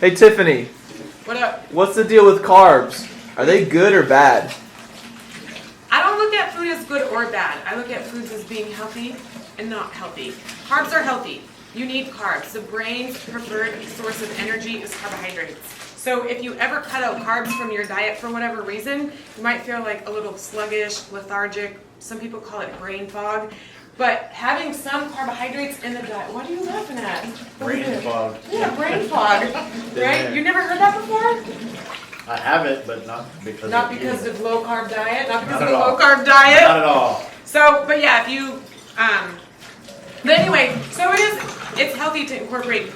Hey Tiffany, What up? what's the deal with carbs? Are they good or bad? I don't look at food as good or bad. I look at foods as being healthy and not healthy. Carbs are healthy. You need carbs. The brain's preferred source of energy is carbohydrates. So if you ever cut out carbs from your diet for whatever reason, you might feel like a little sluggish, lethargic. Some people call it brain fog. But having some carbohydrates in the diet, what are you laughing at? Brain fog. Yeah, brain fog, right? You never heard that before? I have it, but not because Of low carb diet, not because Not of the at all. low carb diet. Not at all. So, but yeah, if you, but anyway, so it's healthy to incorporate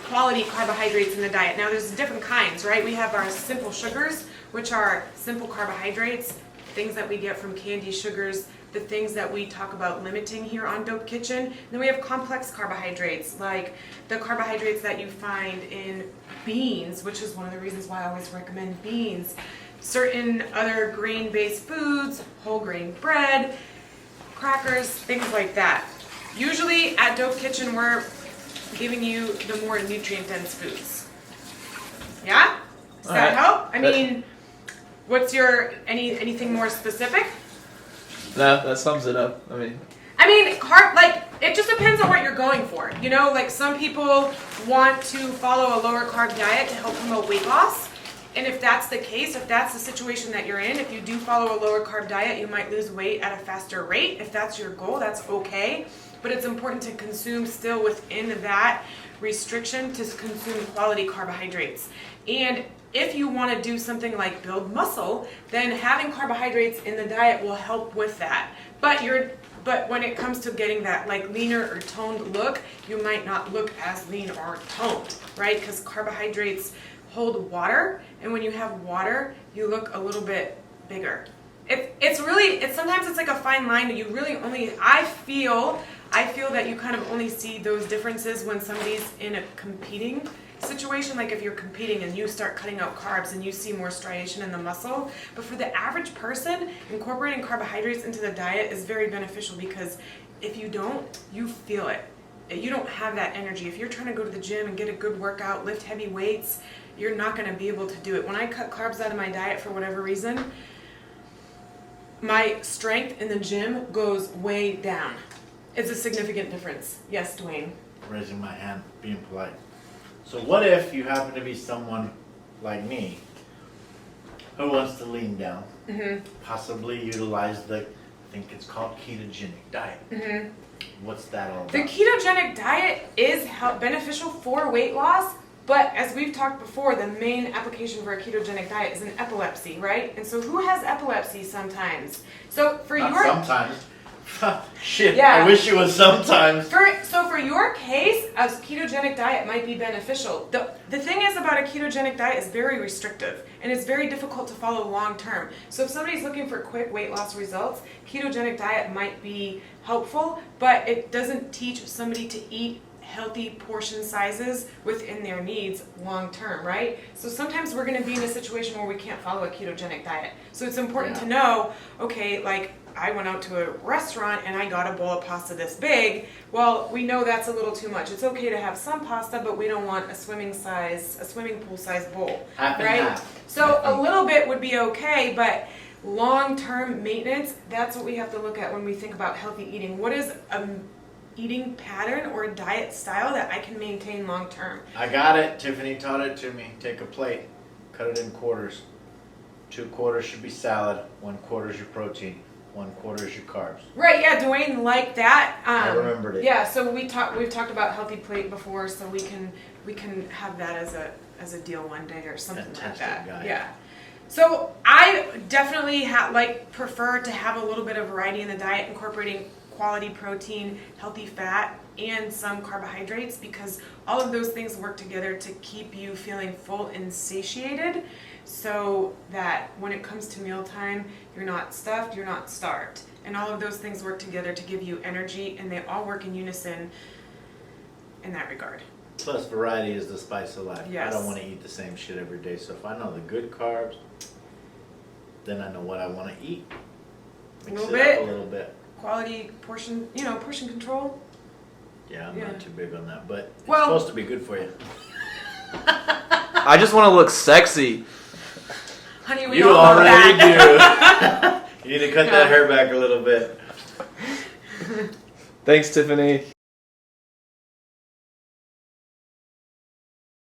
quality carbohydrates in the diet. Now there's different kinds, right? We have our simple sugars, which are simple carbohydrates, things that we get from candy sugars, the things that we talk about limiting here on Dope Kitchen. And then we have complex carbohydrates, like the carbohydrates that you find in beans, which is one of the reasons why I always recommend beans. Certain other grain-based foods, whole grain bread, crackers, things like that. Usually at Dope Kitchen, we're giving you the more nutrient-dense foods. Yeah? Does that help? I mean, what's your, anything more specific? No, that sums it up. I mean, It just depends on what you're going for. You know, like some people want to follow a lower carb diet to help promote weight loss. And if that's the case, if that's the situation that you're in, if you do follow a lower carb diet, you might lose weight at a faster rate. If that's your goal, that's okay. But it's important to consume still within that restriction to consume quality carbohydrates. And if you want to do something like build muscle, then having carbohydrates in the diet will help with that. But when it comes to getting that like leaner or toned look, you might not look as lean or toned, right? Because carbohydrates hold water, and when you have water, you look a little bit bigger. Sometimes it's like a fine line that you really only, I feel that you kind of only see those differences when somebody's in a competing situation, like if you're competing and you start cutting out carbs and you see more striation in the muscle. But for the average person, incorporating carbohydrates into the diet is very beneficial, because if you don't, you feel it. You don't have that energy. If you're trying to go to the gym and get a good workout, lift heavy weights, you're not going to be able to do it. When I cut carbs out of my diet for whatever reason, my strength in the gym goes way down. It's a significant difference. Yes, Dwayne. Raising my hand, being polite. So what if you happen to be someone like me who wants to lean down, possibly utilize I think it's called ketogenic diet. What's that all about? The ketogenic diet is beneficial for weight loss, but as we've talked before, the main application for a ketogenic diet is in epilepsy, right? And so who has epilepsy sometimes? So for sometimes. Shit, Yeah. I wish it was sometimes. So for your case, a ketogenic diet might be beneficial. The thing is about a ketogenic diet is very restrictive, and it's very difficult to follow long term. So if somebody's looking for quick weight loss results, ketogenic diet might be helpful, but it doesn't teach somebody to eat healthy portion sizes within their needs long term, right? So sometimes we're going to be in a situation where we can't follow a ketogenic diet. So it's important to know, okay, like I went out to a restaurant and I got a bowl of pasta this big. Well, we know that's a little too much. It's okay to have some pasta, but we don't want a swimming pool size bowl, Half and right? half. So a little bit would be okay, but long-term maintenance, that's what we have to look at when we think about healthy eating. What is a eating pattern or a diet style that I can maintain long-term? I got it. Tiffany taught it to me. Take a plate, cut it in quarters. 2 quarters should be salad, 1 quarter is your protein, 1 quarter is your carbs. Right, yeah, Dwayne liked that. I remembered it. Yeah, so we've talked about healthy plate before, so we can have that as a deal one day or something Fantastic like that. guy. Yeah. So I definitely prefer to have a little bit of variety in the diet, incorporating quality protein, healthy fat, and some carbohydrates, because all of those things work together to keep you feeling full and satiated, so that when it comes to mealtime, you're not stuffed, you're not starved. And all of those things work together to give you energy, and they all work in unison in that regard. Plus, variety is the spice of life. Yes. I don't want to eat the same shit every day. So if I know the good carbs, then I know what I want to eat. Mix it up a little bit. Quality portion, portion control. Yeah, I'm not too big on that, but it's Well- supposed to be good for you. I just want to look sexy. Honey, we You all know already that. do. You need to cut that hair back a little bit. Thanks, Tiffany.